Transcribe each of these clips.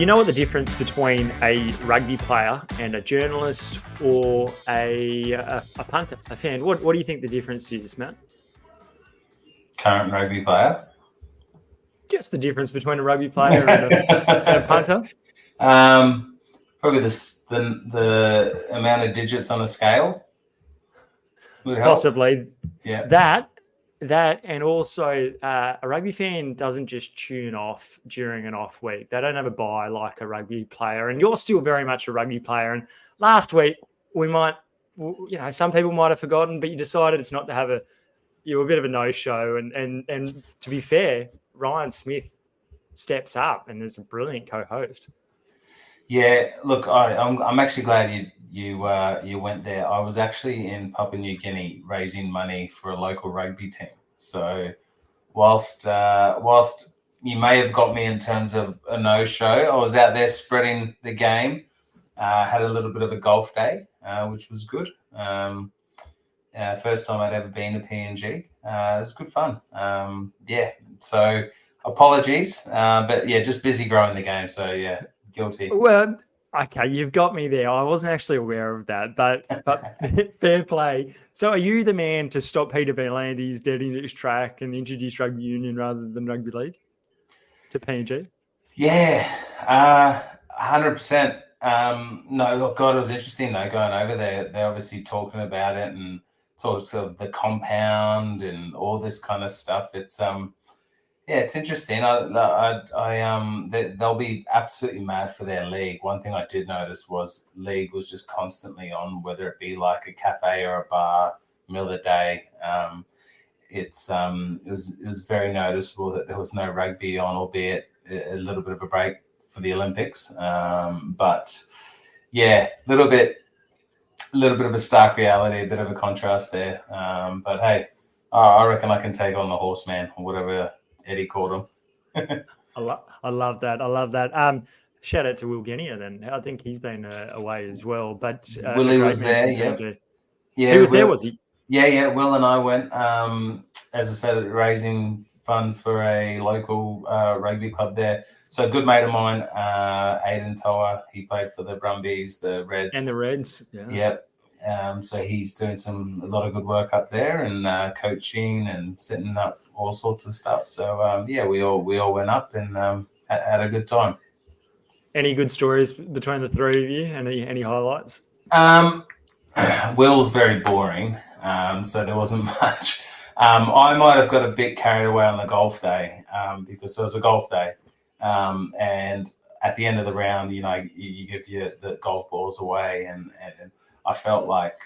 You know what the difference between a rugby player and a journalist or a punter, a fan? What do you think the difference is, Matt? Current rugby player? Just the difference between a rugby player and a punter? Probably the amount of digits on a scale would help. Possibly. Yeah. That and also a rugby fan doesn't just tune off during an off week. They don't have a bye like a rugby player. And you're still very much a rugby player. And last week, some people might have forgotten, but you decided it's not to have a bit of a no-show. And to be fair, Ryan Smith steps up and is a brilliant co-host. Yeah, look, I'm actually glad you went there. I was actually in Papua New Guinea raising money for a local rugby team. So whilst you may have got me in terms of a no-show, I was out there spreading the game. Had a little bit of a golf day, which was good. First time I'd ever been to PNG. It was good fun. So apologies, but yeah, just busy growing the game. So yeah. Guilty. Well, okay, you've got me there. I wasn't actually aware of that, but fair play. So are you the man to stop Peter Van Landy's dead in his track and introduce rugby union rather than rugby league to PNG? Yeah, 100%. No, God, it was interesting though, going over there. They're obviously talking about it and sort of the compound and all this kind of stuff. Yeah, it's interesting. They'll be absolutely mad for their league. One thing I did notice was league was just constantly on, whether it be like a cafe or a bar, middle of the day. It was very noticeable that there was no rugby on, albeit a little bit of a break for the Olympics. But yeah, a little bit of a stark reality, a bit of a contrast there. But hey, I reckon I can take on the Horseman or whatever Eddie called him. I love that. Shout out to Will Genia then. I think he's been away as well. But Willie was there, yeah. He was there, was he? Yeah. Will and I went, as I said, raising funds for a local rugby club there. So a good mate of mine, Aidan Toa, he played for the Brumbies, the Reds. And the Reds, yeah. Yep. So he's doing a lot of good work up there and coaching and setting up all sorts of stuff. So we all went up and had a good time. Any good stories between the three of you? Any highlights? Will's very boring, so there wasn't much. I might have got a bit carried away on the golf day because it was a golf day, and at the end of the round, you give the golf balls away, and I felt like,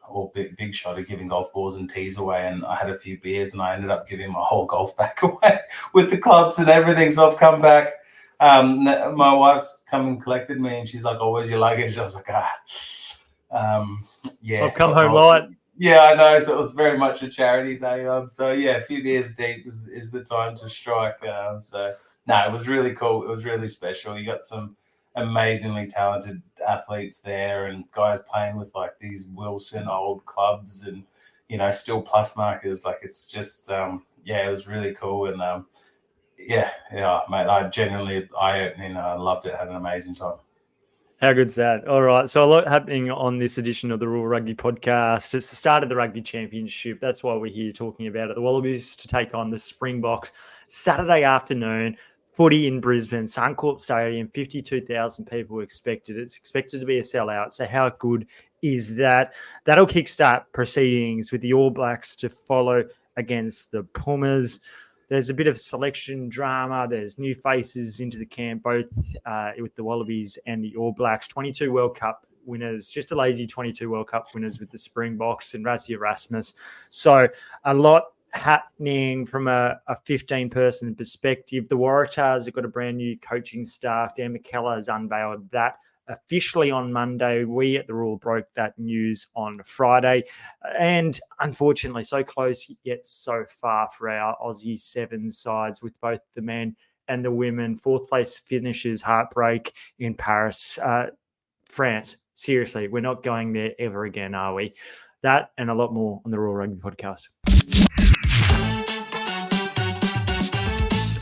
all big shot of giving golf balls and tees away, and I had a few beers and I ended up giving my whole golf bag away with the clubs and everything. So I've come back. My wife's come and collected me and she's like, "Oh, where's your luggage?" I was like, yeah. I've come home light. Yeah, I know. So it was very much a charity day. So yeah, a few beers deep is the time to strike. It was really cool. It was really special. You got some amazingly talented athletes there and guys playing with like these Wilson old clubs and still plus markers. Like it's just it was really cool and mate, I genuinely eye-opening. I loved it. Had an amazing time. How good's that? All right. So a lot happening on this edition of the Roar Rugby Podcast. It's the start of the Rugby Championship. That's why we're here talking about it. The Wallabies to take on the Springboks Saturday afternoon. Footy in Brisbane, Suncorp Stadium, 52,000 people expected. It's expected to be a sellout. So how good is that? That'll kickstart proceedings with the All Blacks to follow against the Pumas. There's a bit of selection drama. There's new faces into the camp, both with the Wallabies and the All Blacks. 22 World Cup winners, just a lazy 22 World Cup winners with the Springboks and Rassie Erasmus. So a lot happening from a 15-person perspective. The Waratahs have got a brand new coaching staff. Dan McKellar has unveiled that officially on Monday. We at the Roar broke that news on Friday. And unfortunately, so close yet so far for our Aussie Sevens sides with both the men and the women. Fourth place finishes, heartbreak in Paris. France, seriously, we're not going there ever again, are we? That and a lot more on the Roar Rugby Podcast.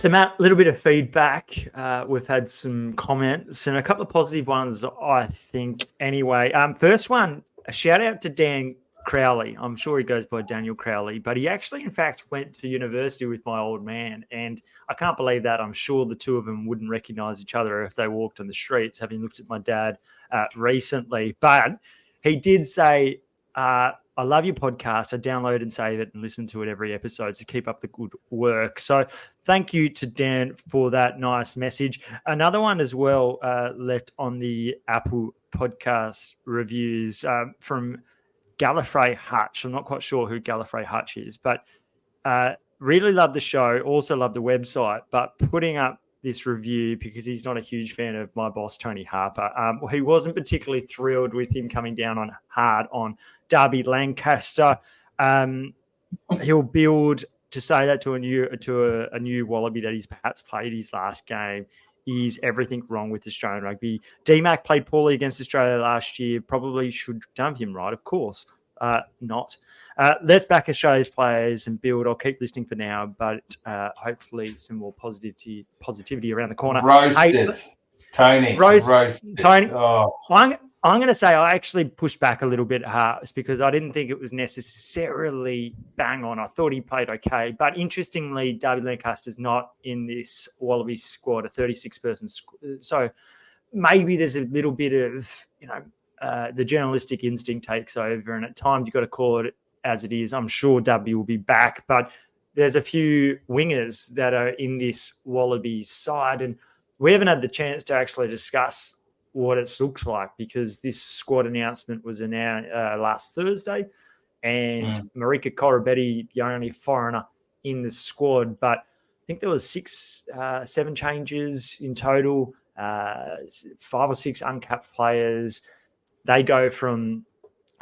So, Matt, a little bit of feedback. We've had some comments and a couple of positive ones, I think, anyway. First one, a shout out to Dan Crowley. I'm sure he goes by Daniel Crowley, but he actually, in fact, went to university with my old man. And I can't believe that. I'm sure the two of them wouldn't recognize each other if they walked on the streets, having looked at my dad recently. But he did say, I love your podcast. I download and save it and listen to it every episode. So keep up the good work. So thank you to Dan for that nice message. Another one as well left on the Apple podcast reviews from Gallifrey Hutch. I'm not quite sure who Gallifrey Hutch is, but really love the show. Also love the website, but putting up this review because he's not a huge fan of my boss, Tony Harper. He wasn't particularly thrilled with him coming down on hard on Derby Lancaster. He'll build to say that to a new Wallaby that he's perhaps played his last game. Is everything wrong with Australian rugby? DMAC played poorly against Australia last year. Probably should dump him, right? Of course. Not. Let's back Australia's players and build. I'll keep listening for now, but hopefully some more positivity around the corner. Roasted. Tony. Roasted. Tony. Oh. I'm going to say I actually pushed back a little bit harsh because I didn't think it was necessarily bang on. I thought he played okay. But interestingly, Derby Lancaster's not in this Wallabies squad, a 36-person squad. So maybe there's a little bit of, the journalistic instinct takes over, and at times you've got to call it as it is. I'm sure W will be back, but there's a few wingers that are in this Wallabies side, and we haven't had the chance to actually discuss what it looks like because this squad announcement was announced last Thursday, and Marika Korobetti, the only foreigner in the squad, but I think there was 7 changes in total, 5 or 6 uncapped players. They go from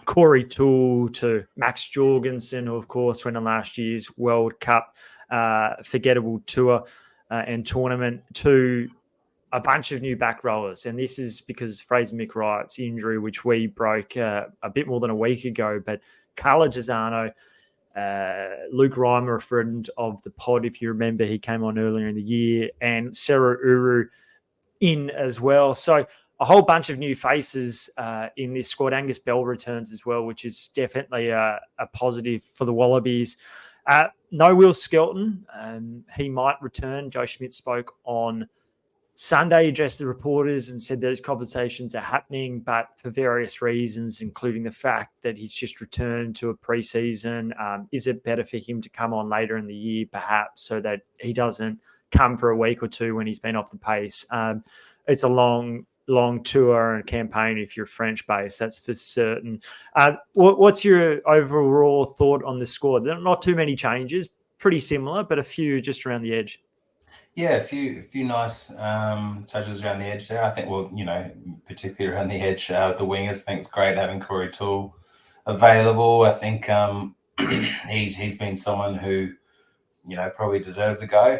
Corey Toole to Max Jorgensen, who, of course, went on last year's World Cup forgettable tour and tournament, to a bunch of new back rowers. And this is because Fraser McWright's injury, which we broke a bit more than a week ago. But Carla Gisano, Luke Reimer, a friend of the pod, if you remember, he came on earlier in the year, and Sarah Uru in as well. So a whole bunch of new faces in this squad. Angus Bell returns as well, which is definitely a positive for the Wallabies. No Will Skelton. He might return. Joe Schmidt spoke on Sunday, addressed the reporters and said those conversations are happening, but for various reasons, including the fact that he's just returned to a preseason. Is it better for him to come on later in the year, perhaps, so that he doesn't come for a week or two when he's been off the pace? It's a long tour and campaign if you're French-based, that's for certain. What's your overall thought on the squad? There are not too many changes, pretty similar, but a few just around the edge. Yeah, a few nice touches around the edge there. I think, particularly around the edge, the wingers. I think it's great having Corey Toole available. I think he's been someone who, probably deserves a go.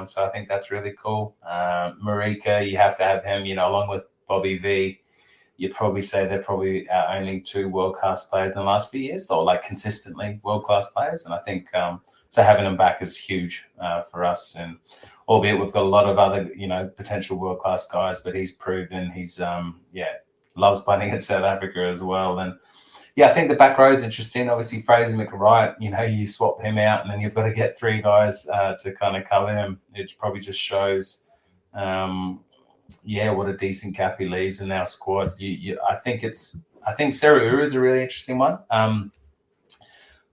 So I think that's really cool. Marika, you have to have him, along with Bobby V. You'd probably say they're probably our only 2 world-class players in the last few years, or like consistently world-class players. And I think so having him back is huge for us. And albeit we've got a lot of other, potential world-class guys, but he's proven he's, loves playing against South Africa as well. And I think the back row is interesting. Obviously, Fraser McWright, you swap him out and then you've got to get 3 guys to kind of cover him. It probably just shows, what a decent cap he leaves in our squad. I think Sarah Uru is a really interesting one.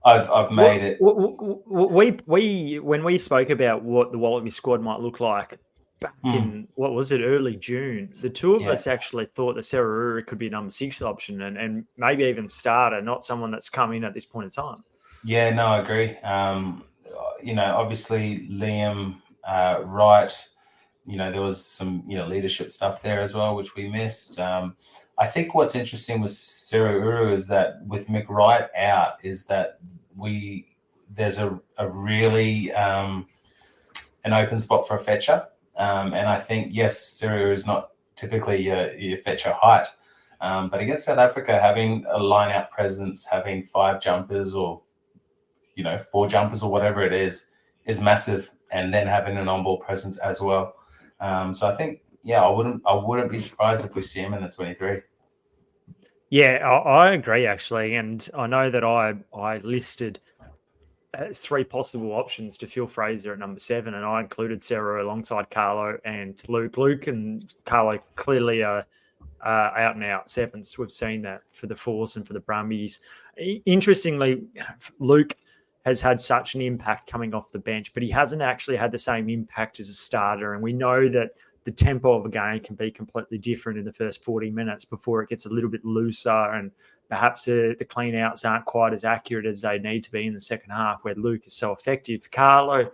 I've made it. We when we spoke about what the Wallaby squad might look like back in early June, the two of us actually thought that Sarah Uru could be a number 6 option and maybe even starter, not someone that's come in at this point in time. Yeah, no, I agree. Obviously Liam Wright, there was some leadership stuff there as well, which we missed. I think what's interesting with Sarah Uru is that with McWright out, is that there's a really an open spot for a fetcher. And I think, yes, Sarah Uru is not typically your fetcher height. But against South Africa, having a line-out presence, having 5 jumpers or, 4 jumpers or whatever it is massive. and then having an on-ball presence as well. So I think, I wouldn't be surprised if we see him in the 23. Yeah, I agree actually, and I know that I listed 3 possible options to fill Fraser at number 7, and I included Sarah alongside Carlo and Luke. Luke and Carlo clearly are out and out sevens. We've seen that for the Force and for the Brumbies. Interestingly, Luke has had such an impact coming off the bench, but he hasn't actually had the same impact as a starter, and we know that the tempo of a game can be completely different in the first 40 minutes before it gets a little bit looser, and perhaps the clean outs aren't quite as accurate as they need to be in the second half, where Luke is so effective. Carlo,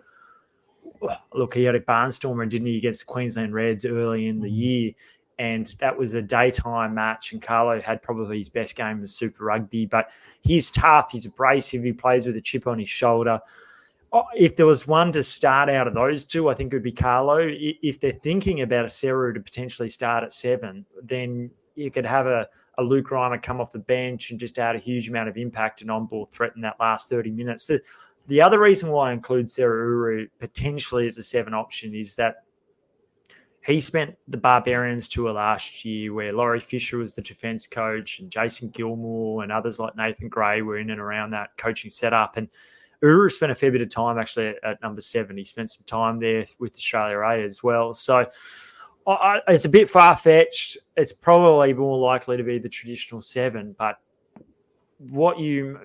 look, he had a barnstormer, didn't he, against the Queensland Reds early in the year, and that was a daytime match, and Carlo had probably his best game of Super Rugby, but he's tough, he's abrasive, he plays with a chip on his shoulder. If there was one to start out of those two, I think it would be Carlo. If they're thinking about a Seru to potentially start at 7, then you could have a Luke Reimer come off the bench and just add a huge amount of impact and on-ball threat in that last 30 minutes. The other reason why I include Seru potentially as a 7 option is that he spent the Barbarians tour last year where Laurie Fisher was the defence coach and Jason Gilmore and others like Nathan Gray were in and around that coaching setup. And Uru spent a fair bit of time actually at number 7. He spent some time there with Australia A as well. So it's a bit far-fetched. It's probably more likely to be the traditional 7. But what you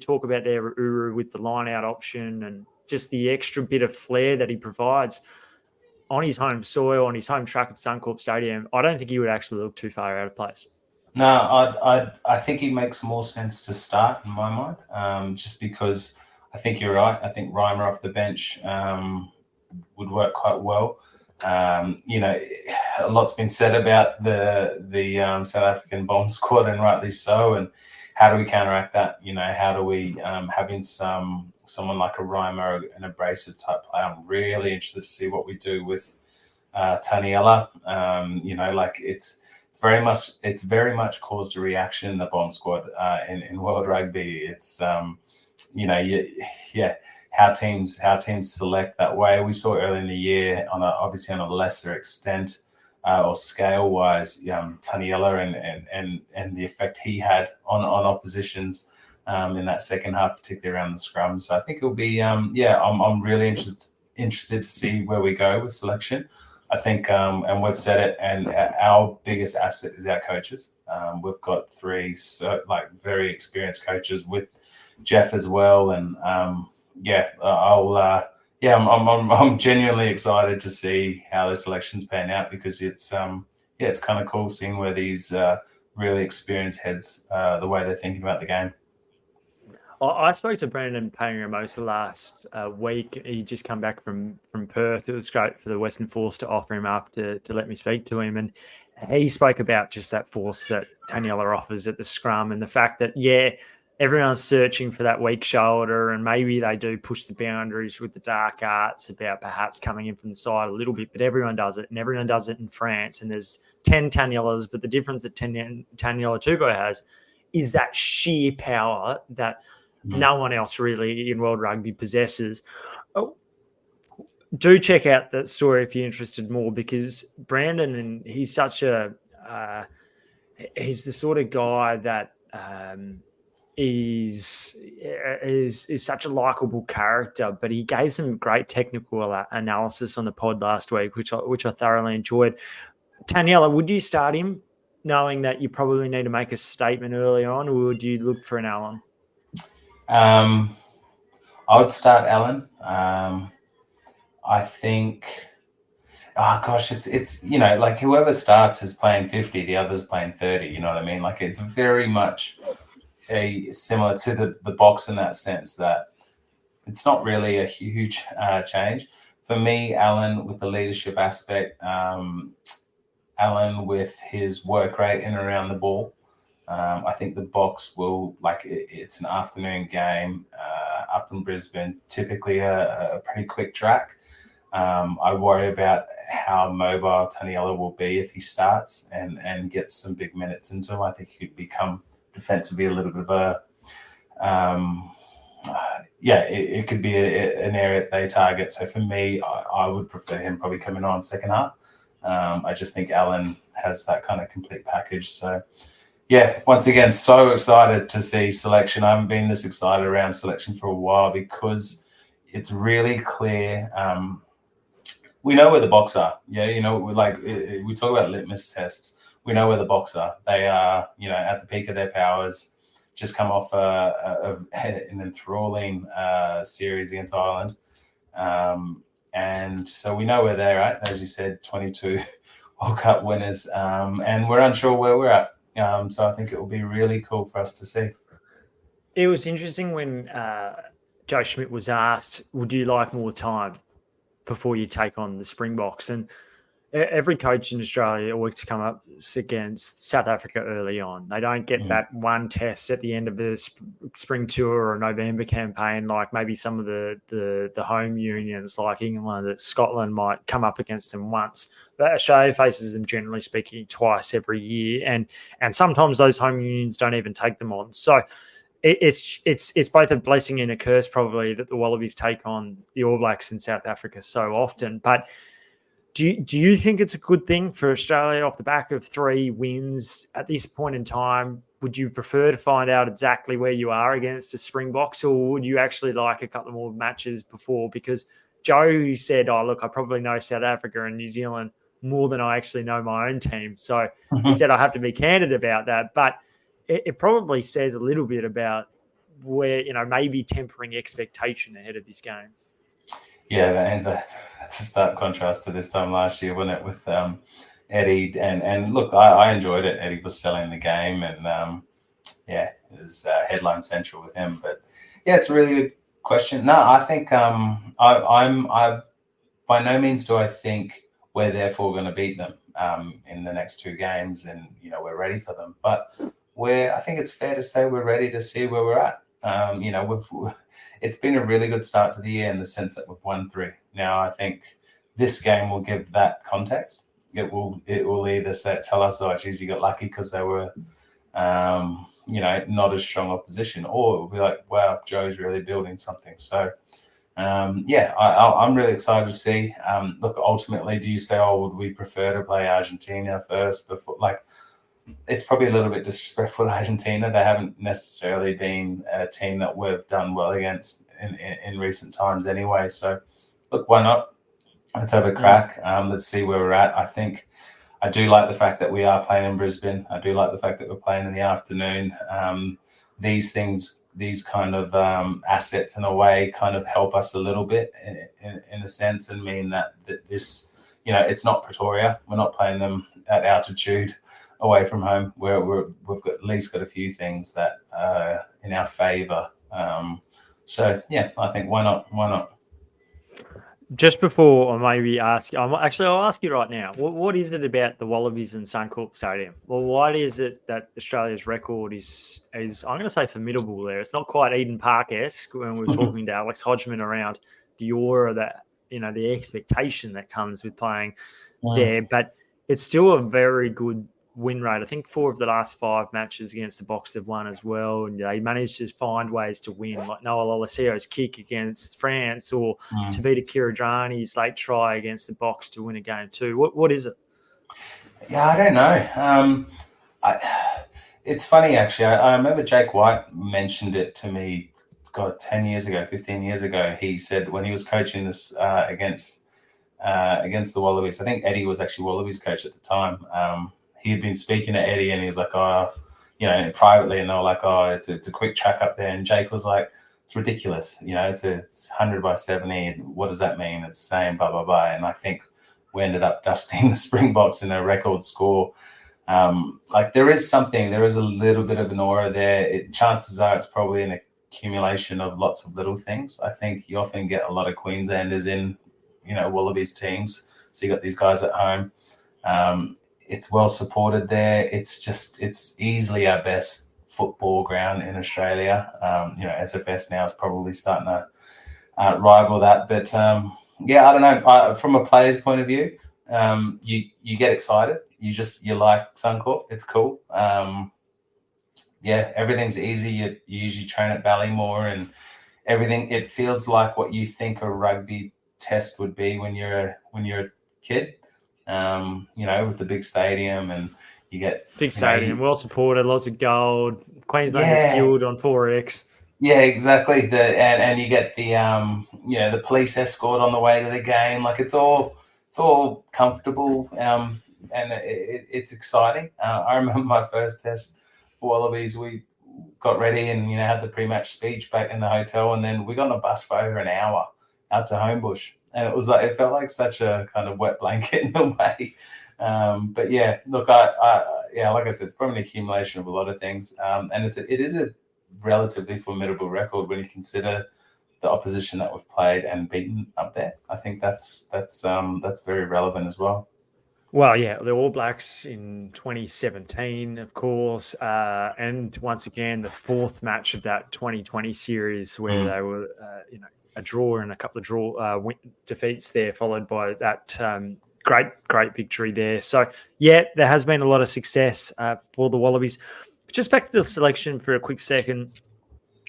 talk about there, Uru, with the line-out option and just the extra bit of flair that he provides on his home soil, on his home track of Suncorp Stadium, I don't think he would actually look too far out of place. No, I think he makes more sense to start in my mind, just because I think you're right. I think Reimer off the bench would work quite well. A lot's been said about the South African bomb squad, and rightly so. And how do we counteract that? How do we having someone like a Reimer, an abrasive type player? I'm really interested to see what we do with Taniela. It's very much caused a reaction in the bomb squad in World Rugby. It's how teams select that way. We saw early in the year obviously on a lesser extent or scale wise, Taniela and the effect he had on oppositions in that second half, particularly around the scrum. So I think it'll be I'm really interested to see where we go with selection. I think, and we've said it, and our biggest asset is our coaches. We've got 3 very experienced coaches with Jeff as well, and I'm genuinely excited to see how the selections pan out, because it's kind of cool seeing where these really experienced heads, the way they're thinking about the game. I spoke to Brandon Pangramosa last week. He just come back from Perth. It was great for the Western Force to offer him up to let me speak to him. And he spoke about just that force that Taniela offers at the scrum, and the fact that, everyone's searching for that weak shoulder, and maybe they do push the boundaries with the dark arts about perhaps coming in from the side a little bit, but everyone does it, and everyone does it in France. And there's 10 Tanielas, but the difference that Taniela Tupou has is that sheer power that no one else really in World Rugby possesses. Do check out that story if you're interested more, because Brandon, and he's such he's the sort of guy that is such a likable character, but he gave some great technical analysis on the pod last week, which I thoroughly enjoyed. Taniela, would you start him knowing that you probably need to make a statement early on, or would you look for an Allen? I would start Allen. I think, it's whoever starts is playing 50, the other's playing 30. You know what I mean? Like, it's very much similar to the box in that sense, that it's not really a huge change. For me, Allen with the leadership aspect, Allen with his work rate in and around the ball. I think the box will, it's an afternoon game up in Brisbane, typically a pretty quick track. I worry about how mobile Taniela will be if he starts and gets some big minutes into him. I think he could become defensively a little bit of it could be an area that they target. So for me, I would prefer him probably coming on second half. I just think Alan has that kind of complete package. So, yeah, once again, so excited to see selection. I haven't been this excited around selection for a while because it's really clear. We know where the Boks are. Yeah, we talk about litmus tests. We know where the Boks are. They are, at the peak of their powers. Just come off an enthralling series against Ireland. And so we know where they're at. As you said, 22 World Cup winners. And we're unsure where we're at. So I think it will be really cool for us to see. It was interesting when Joe Schmidt was asked, would you like more time before you take on the Springboks? And every coach in Australia always come up against South Africa early on. They don't get that one test at the end of the spring tour or November campaign, like maybe some of the home unions like England or Scotland might come up against them once. But Australia faces them, generally speaking, twice every year. And sometimes those home unions don't even take them on. So it's both a blessing and a curse probably that the Wallabies take on the All Blacks in South Africa so often. But do you think it's a good thing for Australia off the back of 3 wins at this point in time? Would you prefer to find out exactly where you are against the Springboks, or would you actually like a couple more matches before? Because Joe said, oh, look, I probably know South Africa and New Zealand more than I actually know my own team. So he said I have to be candid about that. But it probably says a little bit about where, maybe tempering expectation ahead of this game. Yeah, that's a stark contrast to this time last year, wasn't it, with Eddie? And look, I enjoyed it. Eddie was selling the game, and it was headline central with him. But yeah, it's a really good question. No, I think I by no means do I think we're therefore going to beat them in the next 2 games, and we're ready for them. But I think it's fair to say we're ready to see where we're at. It's been a really good start to the year in the sense that we've won 3. Now, I think this game will give that context. It will either tell us, oh, geez, you got lucky because they were, not as strong opposition, or it will be like, wow, Joe's really building something. So, I'm really excited to see. Look, ultimately, do you say, oh, would we prefer to play Argentina first before, it's probably a little bit disrespectful to Argentina. They haven't necessarily been a team that we've done well against in recent times anyway. So, look, why not? Let's have a crack. Let's see where we're at. I do like the fact that we are playing in Brisbane. I do like the fact that we're playing in the afternoon. These things, these kind of assets in a way kind of help us a little bit in a sense, and mean that this, it's not Pretoria. We're not playing them at altitude away from home, where we've got at least got a few things that are in our favour. So yeah, I think why not? Just before I maybe ask, I'll ask you right now. What is it about the Wallabies and Suncorp Stadium? Well, why is it that Australia's record is I'm going to say formidable there? It's not quite Eden Park-esque when we were talking to Alex Hodgman around the aura that the expectation that comes with playing there, but it's still a very good win rate. I think 4 of the last 5 matches against the Boks have won as well, and they managed to find ways to win, like Noah Lolasio's kick against France, or Tavita Kiridrani's late try against the Boks to win a game too. What is it? Yeah, I don't know. It's funny actually. I remember Jake White mentioned it to me. God, 10 years ago, 15 years ago, he said when he was coaching this against the Wallabies. I think Eddie was actually Wallabies coach at the time. He had been speaking to Eddie, and he was like, oh, privately, and they were like, oh, it's a quick track up there. And Jake was like, it's ridiculous. It's 100 by 70. And what does that mean? It's the same, blah, blah, blah. And I think we ended up dusting the Springboks in a record score. There is a little bit of an aura there. Chances are it's probably an accumulation of lots of little things. I think you often get a lot of Queenslanders in, Wallabies teams. So you got these guys at home. It's well supported there. It's easily our best football ground in Australia. SFS now is probably starting to rival that. But I don't know. From a player's point of view, you get excited. You like Suncorp. It's cool. Everything's easy. You usually train at Ballymore, and everything. It feels like what you think a rugby test would be when you're a kid. With the big stadium, and you get big stadium, well supported, lots of gold. Queensland is fueled on 4X. Yeah, exactly. And you get the police escort on the way to the game. Like it's all comfortable, and it's exciting. I remember my first test for Wallabies. We got ready and had the pre-match speech back in the hotel, and then we got on a bus for over an hour out to Homebush, and it felt like such a kind of wet blanket in a way. But yeah, look, like I said, it's probably an accumulation of a lot of things, and it is a relatively formidable record when you consider the opposition that we've played and beaten up there. I think that's very relevant as well. Well, yeah, the All Blacks in 2017, of course, and once again the fourth match of that 2020 series where they were, a draw and a couple of defeats there, followed by that great victory there. So, yeah, there has been a lot of success for the Wallabies. Just back to the selection for a quick second.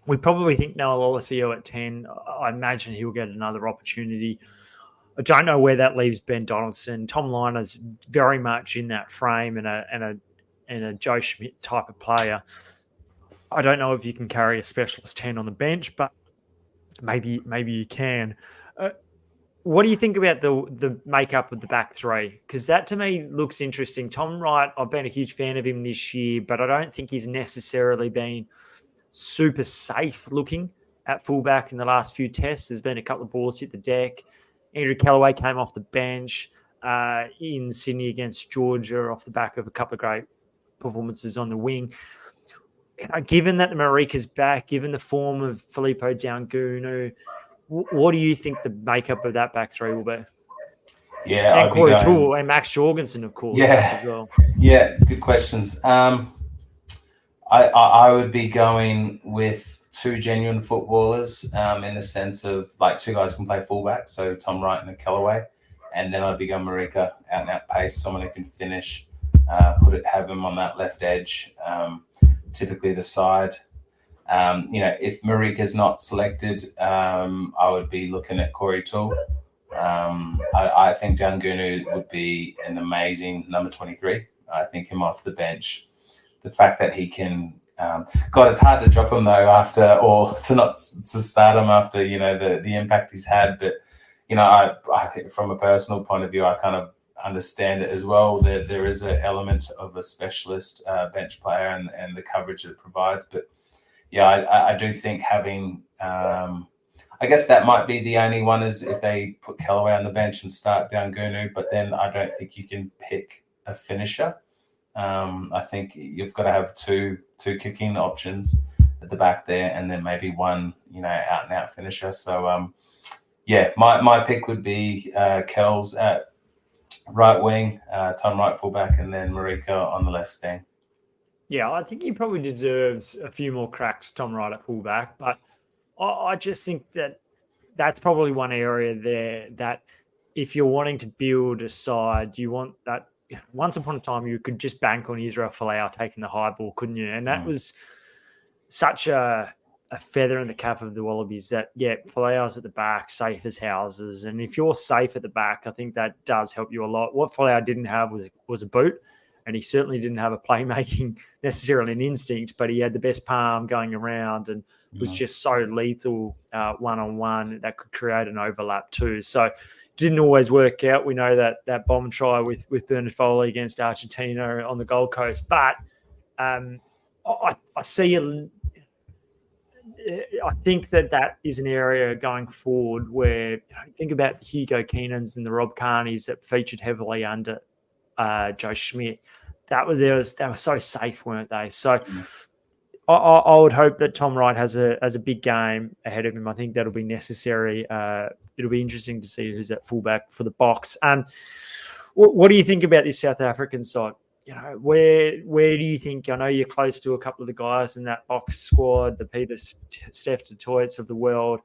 We probably think Noah Lolesio at 10. I imagine he'll get another opportunity. I don't know where that leaves Ben Donaldson. Tom Liner's very much in that frame and a Joe Schmidt type of player. I don't know if you can carry a specialist 10 on the bench, but maybe you can. What do you think about the makeup of the back three? Because that to me looks interesting. Tom Wright, I've been a huge fan of him this year, but I don't think he's necessarily been super safe looking at fullback in the last few tests. There's been a couple of balls hit the deck. Andrew Kellaway came off the bench in Sydney against Georgia off the back of a couple of great performances on the wing. Given that the Marika's back, given the form of Filippo Daungunu, what do you think the makeup of that back three will be? Yeah, and Corey Toole and Max Jorgensen, of course, as well. Yeah, good questions. I would be going with two genuine footballers in the sense of like two guys can play fullback, so Tom Wright and Kellaway, and then I'd be going Marika, out and out pace, someone who can finish, have him on that left edge, typically the side. If Marika's not selected, I would be looking at Corey Toole. I think Daungunu would be an amazing number 23. I think him off the bench. The fact that he can, it's hard to drop him though to start him after the impact he's had. But I think from a personal point of view, I kind of understand it as well. There is an element of a specialist bench player and the coverage it provides. But yeah, I do think having, I guess that might be the only one is if they put Kellaway on the bench and start Daungunu. But then I don't think you can pick a finisher. I think you've got to have two kicking options at the back there, and then maybe one, out and out finisher. So, my pick would be Kells at right wing, Tom Wright fullback, and then Marika on the left stand. Yeah, I think he probably deserves a few more cracks, Tom Wright at fullback, but I just think that's probably one area there that if you're wanting to build a side, you want that. Once upon a time, you could just bank on Israel Folau taking the high ball, couldn't you? And that was such a feather in the cap of the Wallabies that, Folau's at the back, safe as houses. And if you're safe at the back, I think that does help you a lot. What Folau didn't have was a boot, and he certainly didn't have a playmaking, necessarily an instinct, but he had the best palm going around and was just so lethal one-on-one that could create an overlap too. So didn't always work out. We know that bomb try with Bernard Foley against Argentina on the Gold Coast. But I think that is an area going forward where think about the Hugo Keenans and the Rob Carneys that featured heavily under Joe Schmidt. They were so safe, weren't they? So I would hope that Tom Wright has a big game ahead of him. I think that'll be necessary. It'll be interesting to see who's at fullback for the Box. What do you think about this South African side? Where do you think? I know you're close to a couple of the guys in that Box squad, the Peter Steph Toits of the world.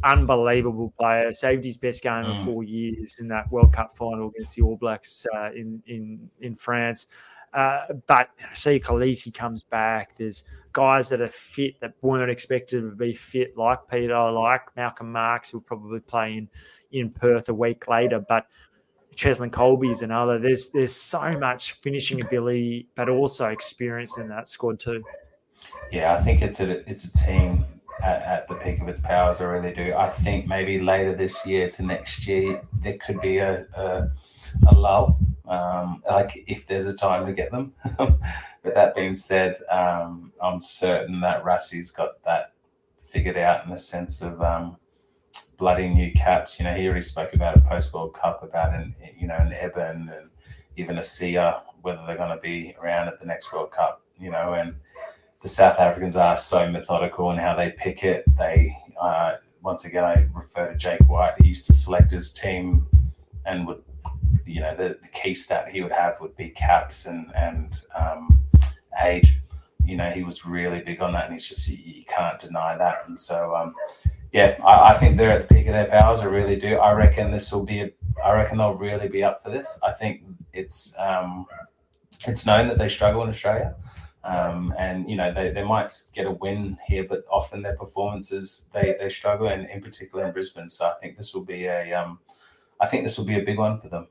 Unbelievable player. Saved his best game in 4 years in that World Cup final against the All Blacks in France. But see, Khaleesi comes back. There's guys that are fit that weren't expected to be fit, like Peter, like Malcolm Marks, who'll probably play in Perth a week later, but Cheslin Colby's another. There's so much finishing ability, but also experience in that squad too. Yeah, I think it's a team at the peak of its powers. I really do. I think maybe later this year to next year there could be a lull, like if there's a time to get them. But that being said, I'm certain that Rassie's got that figured out in the sense of bloody new caps. He already spoke about a post-World Cup, about an Eben and even a Sia, whether they're going to be around at the next World Cup, and the South Africans are so methodical in how they pick it. They, once again, I refer to Jake White. He used to select his team and would, the key stat he would have would be caps and age. He was really big on that, and he's just, you can't deny that. And so, I think they're at the peak of their powers. I really do. I reckon they'll really be up for this. I think it's known that they struggle in Australia. And they might get a win here, but often their performances they struggle, and in particular in Brisbane. So I think this will be a big one for them,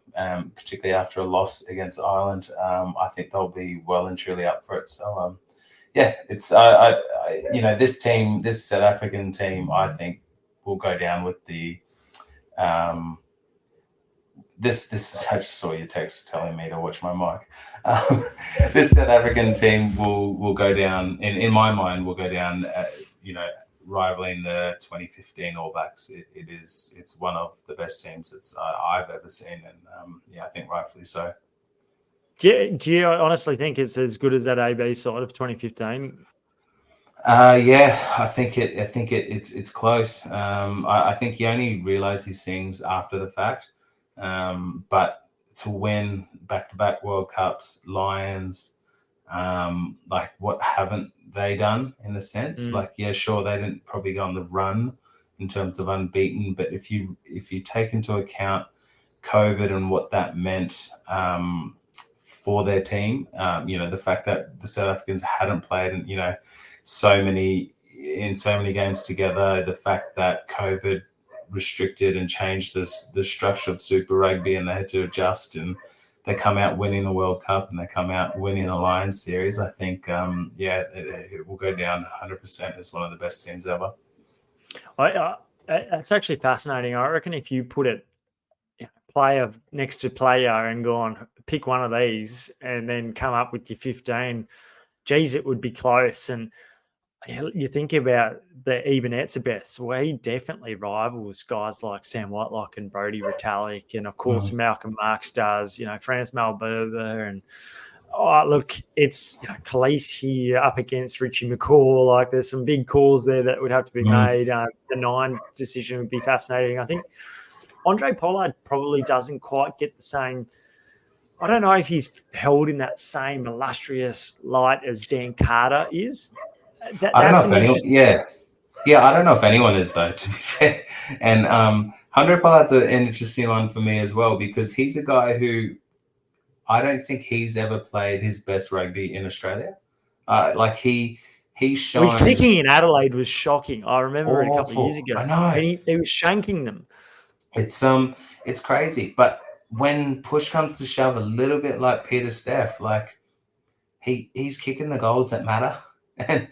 particularly after a loss against Ireland. I think they'll be well and truly up for it. So it's this South African team, I think, will go down with the This I just saw your text telling me to watch my mic. This South African team will go down, in my mind, will go down, rivaling the 2015 All Blacks. It's one of the best teams I've ever seen, and I think rightfully so. Do you honestly think it's as good as that AB side of 2015? I think it's close. I think you only realise these things after the fact. But to win back-to-back World Cups, Lions, what haven't they done in a sense? Sure, they didn't probably go on the run in terms of unbeaten, but if you take into account COVID and what that meant for their team, the fact that the South Africans hadn't played in so many games together, the fact that COVID restricted and changed the structure of Super Rugby, and they had to adjust, and they come out winning the World Cup and they come out winning a Lions series. I think it will go down 100% as one of the best teams ever. That's actually fascinating. I reckon if you put it player next to player and go on, pick one of these and then come up with your 15, geez, it would be close. And you think about the Ebenezer-Beths, well, he definitely rivals guys like Sam Whitelock and Brodie Retallick, and of course Malcolm Marks does, Franz Malberber, and it's Khalees here up against Richie McCaw. There's some big calls there that would have to be made. The 9 decision would be fascinating. I think Andre Pollard probably doesn't quite get the same. I don't know if he's held in that same illustrious light as Dan Carter is. I don't know if anyone. I don't know if anyone is, though, to be fair. And Andre Pollard's an interesting one for me as well, because he's a guy who I don't think he's ever played his best rugby in Australia. He shines. His kicking in Adelaide was shocking. I remember it a couple of years ago. I know. And he was shanking them. It's crazy. But when push comes to shove, a little bit like Peter Steff, he's kicking the goals that matter. And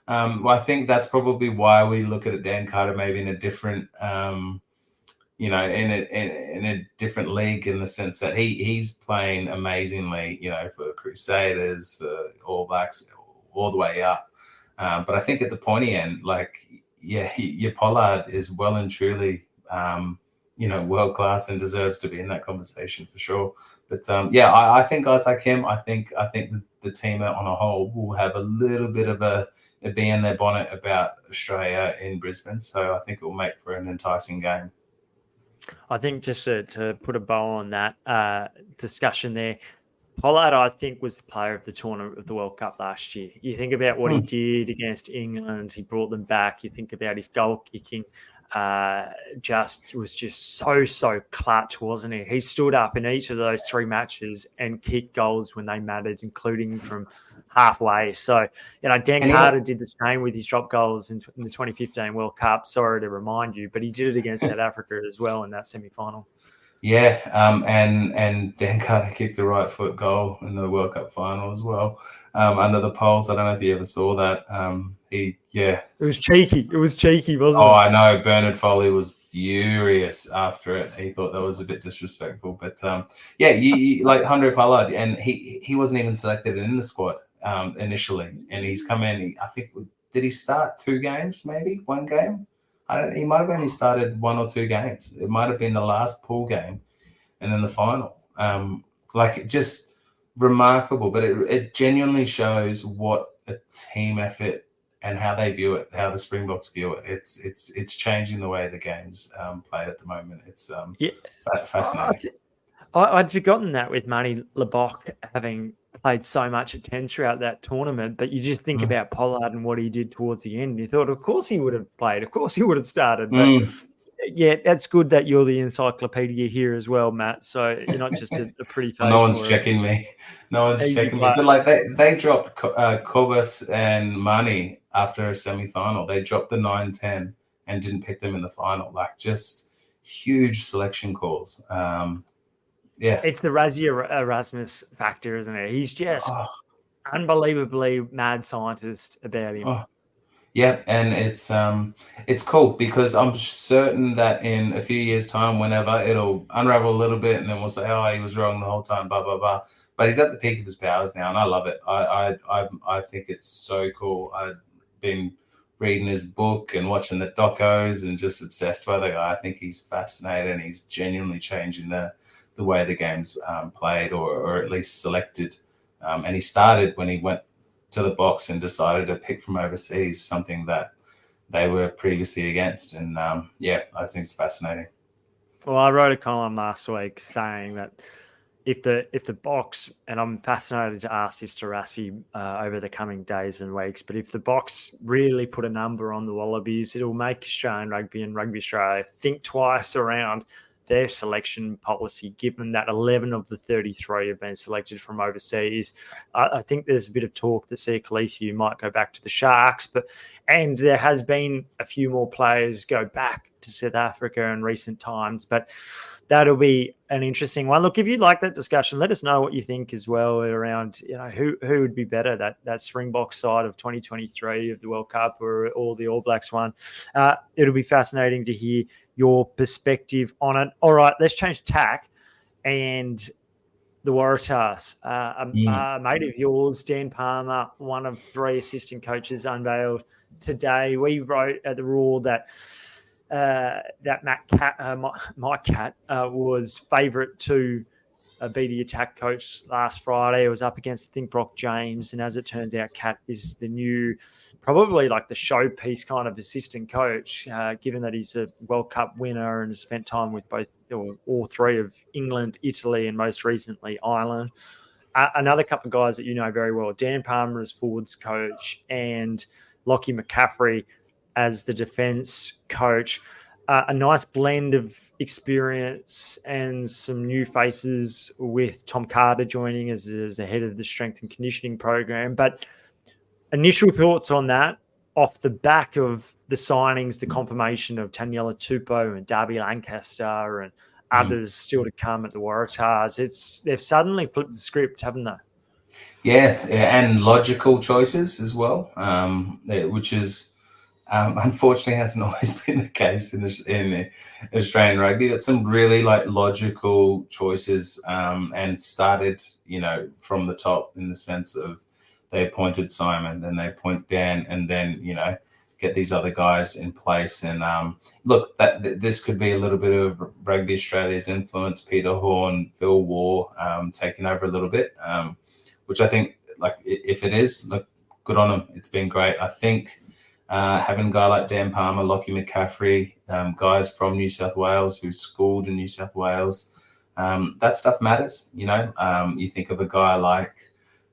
I think that's probably why we look at Dan Carter maybe in a different, in a different league, in the sense that he's playing amazingly, for Crusaders, for All Blacks, all the way up. But I think at the pointy end, your Pollard is well and truly, world class and deserves to be in that conversation for sure. But I think guys like him, I think the team on a whole will have a little bit of a bee in their bonnet about Australia in Brisbane. So I think it will make for an enticing game. I think just to put a bow on that discussion there, Pollard, I think, was the player of the tournament of the World Cup last year. You think about what he did against England, he brought them back. You think about his goal kicking. was just so clutch, wasn't he? He stood up in each of those 3 matches and kicked goals when they mattered, including from halfway. So, Dan Carter did the same with his drop goals in the 2015 World Cup. Sorry to remind you, but he did it against South Africa as well in that semi-final. Yeah, and Dan Carter kicked the right foot goal in the World Cup final as well, under the poles. I don't know if you ever saw that. It was cheeky. It was cheeky, wasn't it? Oh, I know. Bernard Foley was furious after it. He thought that was a bit disrespectful. But you like Handré Pollard, and he wasn't even selected in the squad initially, and he's come in. I think did he start 2 games? Maybe 1 game. He might have only started 1 or 2 games. It might have been the last pool game, and then the final. Just remarkable. But it genuinely shows what a team effort and how they view it, how the Springboks view it. It's changing the way the game's played at the moment. It's fascinating. I'd forgotten that with Marty Lebock having played so much at 10 throughout that tournament, but you just think about Pollard and what he did towards the end. You thought, of course he would have played. Of course he would have started. But yeah, that's good that you're the encyclopedia here as well, Matt. So you're not just a pretty face. No one's checking me. No one's checking me. But they dropped Kobus and Mani after a semi-final. They dropped the 9-10 and didn't pick them in the final. Just huge selection calls. Yeah, it's the Rassie Erasmus factor, isn't it? He's just unbelievably mad scientist about him. Yeah, and it's cool because I'm certain that in a few years' time, whenever it'll unravel a little bit, and then we'll say, "Oh, he was wrong the whole time," blah blah blah. But he's at the peak of his powers now, and I love it. I think it's so cool. I've been reading his book and watching the docos and just obsessed by the guy. I think he's fascinating. He's genuinely changing the way the game's played, or at least selected. And he started when he went to the box and decided to pick from overseas, something that they were previously against. And I think it's fascinating. Well, I wrote a column last week saying that if the box, and I'm fascinated to ask this to Rassie over the coming days and weeks, but if the box really put a number on the Wallabies, it'll make Australian rugby and Rugby Australia think twice around their selection policy, given that 11 of the 33 have been selected from overseas. I think there's a bit of talk that Sia Khaleesi might go back to the Sharks, and there has been a few more players go back to South Africa in recent times, but that'll be an interesting one. Look, if you'd like that discussion, let us know what you think as well around, who would be better, that Springboks side of 2023 of the World Cup or the All Blacks one. It'll be fascinating to hear your perspective on it. All right, let's change tack. And the Waratahs, a mate of yours, Dan Palmer, one of 3 assistant coaches, unveiled today. We wrote at the Roar that Mike Catt was favourite to be the attack coach last Friday. It was up against, I think, Brock James, and as it turns out, Catt is the new, probably like the showpiece kind of assistant coach, given that he's a World Cup winner and has spent time with all 3 of England, Italy, and most recently Ireland. Another couple of guys that you know very well, Dan Palmer as forwards coach and Lockie McCaffrey as the defence coach. A nice blend of experience and some new faces with Tom Carter joining as the head of the strength and conditioning program. But initial thoughts on that off the back of the signings, the confirmation of Taniela Tupou and Darby Lancaster and others still to come at the Waratahs. They've suddenly flipped the script, haven't they? Yeah, and logical choices as well, which is unfortunately hasn't always been the case in Australian rugby. But some really logical choices, and started from the top, in the sense of they appointed Simon, then they appoint Dan, and then get these other guys in place. And look, this could be a little bit of Rugby Australia's influence. Peter Horn, Phil Waugh taking over a little bit, which I think, if it is, look, good on them. It's been great. I think having a guy like Dan Palmer, Lockie McCaffrey, guys from New South Wales who schooled in New South Wales, that stuff matters. You think of a guy like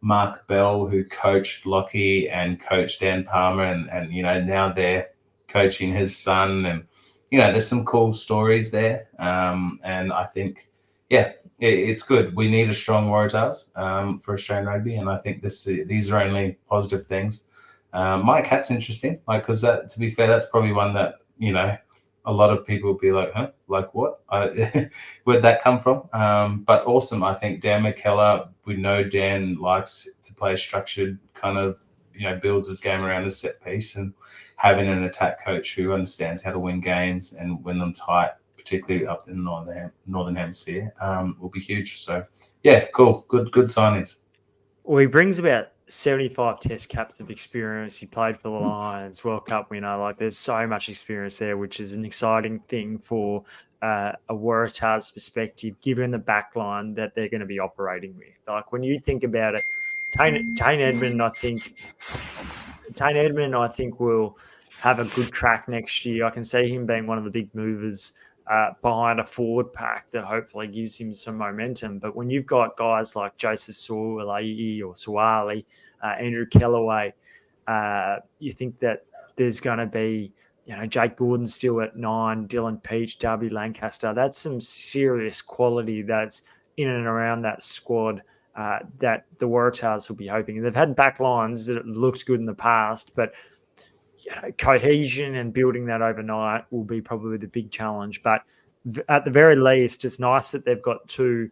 Mark Bell, who coached Lockie and coached Dan Palmer, and now they're coaching his son, and there's some cool stories there. And I think, it's good. We need a strong Waratahs for Australian rugby, and I think these are only positive things. Mike Catt's interesting, because to be fair, that's probably one that a lot of people will be like, huh, like what? Where'd that come from? But awesome. I think Dan McKellar, we know Dan likes to play structured kind of, builds his game around the set piece, and having an attack coach who understands how to win games and win them tight, particularly up in the northern hemisphere, will be huge. So yeah, cool. Good signings. Well, he brings about 75 test caps of experience. He played for the Lions, World Cup winner. Like, there's so much experience there, which is an exciting thing for a Waratahs perspective, given the backline that they're going to be operating with. Like, when you think about it, Tane Edmond, I think will have a good track next year. I can see him being one of the big movers behind a forward pack that hopefully gives him some momentum. But when you've got guys like Joseph Suwali, Andrew Kellaway, you think that there's going to be, Jake Gordon still at 9, Dylan Peach, Darby Lancaster. That's some serious quality that's in and around that squad that the Waratahs will be hoping. They've had backlines that looked good in the past, but cohesion and building that overnight will be probably the big challenge. But at the very least, it's nice that they've got two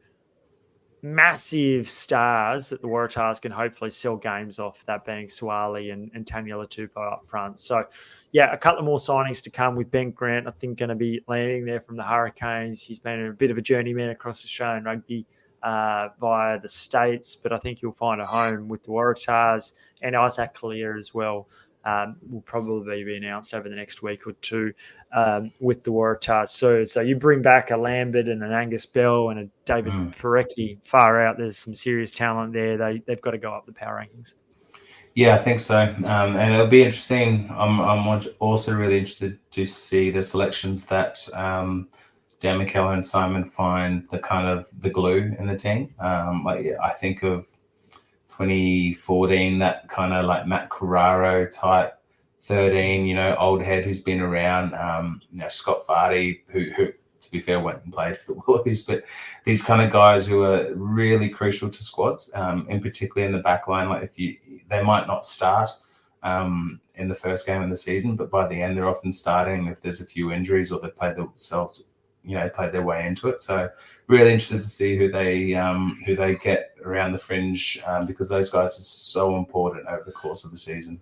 massive stars that the Waratahs can hopefully sell games off, that being Suwali and Tanya Latupo up front. So, a couple more signings to come with Ben Grant, I think, going to be landing there from the Hurricanes. He's been a bit of a journeyman across Australian rugby via the States, but I think he'll find a home with the Waratahs, and Isaac Kalia as well. Will probably be announced over the next week or two with the Waratahs. So you bring back a Lambert and an Angus Bell and a David Parecki far out. There's some serious talent there. They've got to go up the power rankings. Yeah, I think so. And it'll be interesting. I'm also really interested to see the selections that Dan McKellar and Simon find the kind of the glue in the team. I think of 2014, that kind of like Matt Carraro type 13, old head who's been around, Scott Fardy, who to be fair went and played for the Wallabies, but these kind of guys who are really crucial to squads, in particular in the back line. Like they might not start in the first game of the season, but by the end they're often starting if there's a few injuries or they've played themselves, played their way into it. So really interested to see who they get around the fringe, because those guys are so important over the course of the season.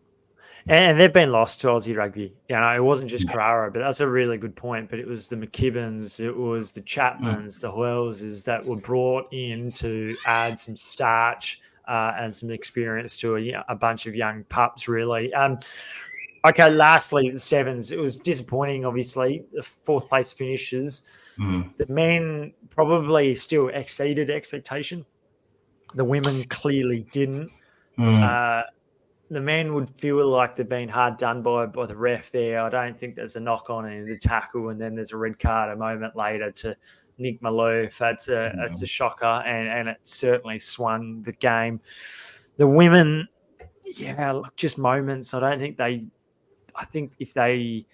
And they've been lost to Aussie rugby. It wasn't just Carrara, but that's a really good point. But it was the McKibbins, it was the Chapmans, the Welleses that were brought in to add some starch and some experience to a bunch of young pups, really. Okay, lastly, the sevens. It was disappointing, obviously. The fourth place finishes. The men probably still exceeded expectation. The women clearly didn't. The men would feel like they've been hard done by the ref there. I don't think there's a knock on in the tackle, and then there's a red card a moment later to Nick Maloof. That's a shocker, and it certainly swung the game. The women, just moments. I think if they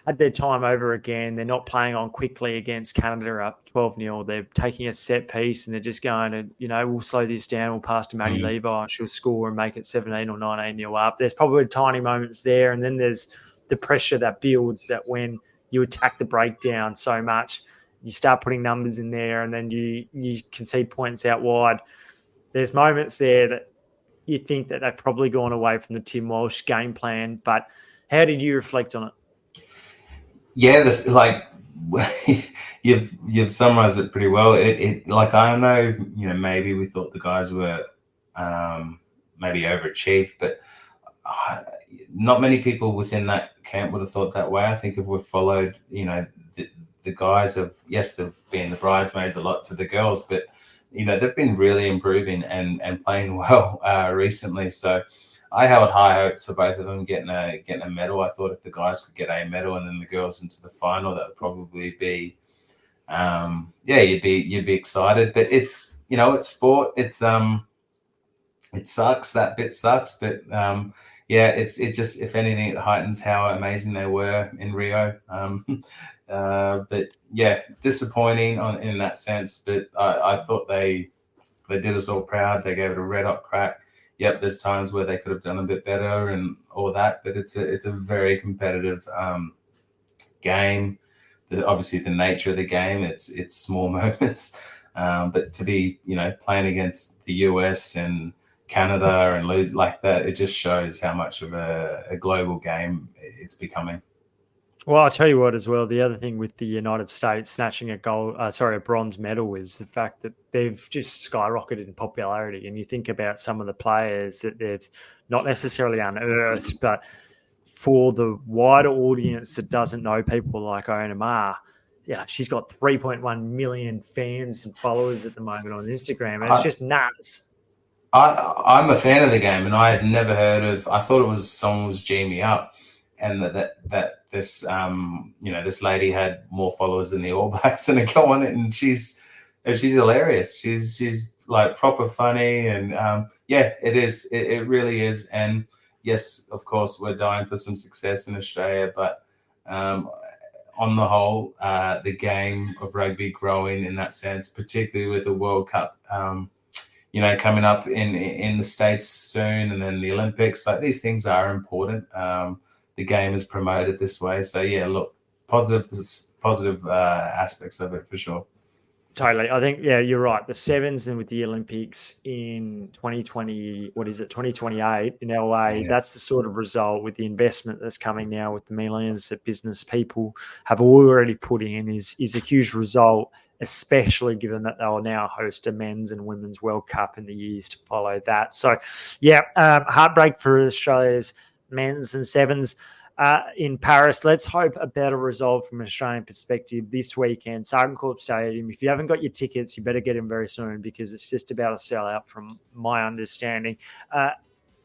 had their time over again, they're not playing on quickly against Canada up 12-0. They're taking a set piece and they're just going to, we'll slow this down. We'll pass to Maddie Levi and she'll score and make it 17 or 19-0 up. There's probably tiny moments there. And then there's the pressure that builds that when you attack the breakdown so much, you start putting numbers in there and then you concede points out wide. There's moments there that you think that they've probably gone away from the Tim Walsh game plan. But how did you reflect on it? Yeah, you've summarized it pretty well. It like, I don't know, maybe we thought the guys were maybe overachieved, but not many people within that camp would have thought that way. I think if we've followed, the guys have, yes, they've been the bridesmaids a lot to the girls, but they've been really improving and playing well recently. So I held high hopes for both of them getting a medal. I thought if the guys could get a medal and then the girls into the final, that would probably be, you'd be excited. But it's, it's sport. It's it sucks. That bit sucks. But yeah, it just, if anything, it heightens how amazing they were in Rio. But yeah, disappointing in that sense. But I thought they did us all proud. They gave it a red hot crack. Yep, there's times where they could have done a bit better and all that, but it's a very competitive game. Obviously, the nature of the game, it's small moments, but to be playing against the US and Canada and lose like that, it just shows how much of a global game it's becoming. Well, I'll tell you what as well, the other thing with the United States snatching a bronze medal is the fact that they've just skyrocketed in popularity. And you think about some of the players that they've not necessarily unearthed, but for the wider audience that doesn't know people like Iona Ma, yeah, she's got 3.1 million fans and followers at the moment on Instagram. And it's just nuts. I'm a fan of the game, and I had never heard of. I thought it was someone was G me up, and that this this lady had more followers than the All Blacks, and I go on it, and she's hilarious. She's like proper funny, and yeah, it is. It really is. And yes, of course, we're dying for some success in Australia, but on the whole, the game of rugby growing in that sense, particularly with the World Cup. Coming up in the States soon, and then the Olympics, like these things are important. The game is promoted this way. So yeah, look, positive aspects of it for sure. Totally. I think, yeah, you're right. The sevens and with the Olympics in 2020, 2028 in LA, that's the sort of result with the investment that's coming now with the millions that business people have already put in is a huge result, especially given that they will now host a men's and women's World Cup in the years to follow that. So, yeah, heartbreak for Australia's men's and sevens. In Paris. Let's hope a better result from an Australian perspective this weekend. Sargencorp Stadium. If you haven't got your tickets, you better get them very soon because it's just about to sell out from my understanding.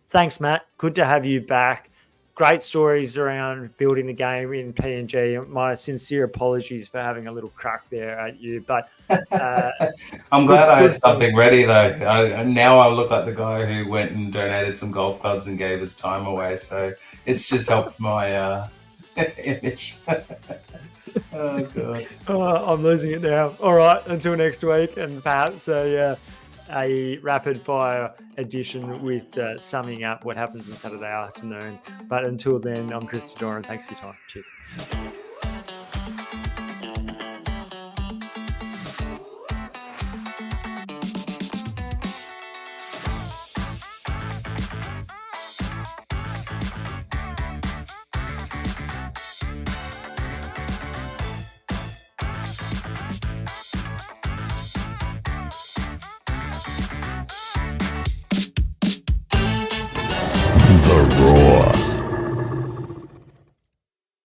Thanks, Matt. Good to have you back. Great stories around building the game in PNG. My sincere apologies for having a little crack there at you, but I'm glad I had something ready though. Now I look like the guy who went and donated some golf clubs and gave his time away. So it's just helped my image. Oh god, I'm losing it now. All right, until next week, and perhaps a rapid fire edition with summing up what happens on Saturday afternoon. But until then, I'm Christy Doran. Thanks for your time. Cheers.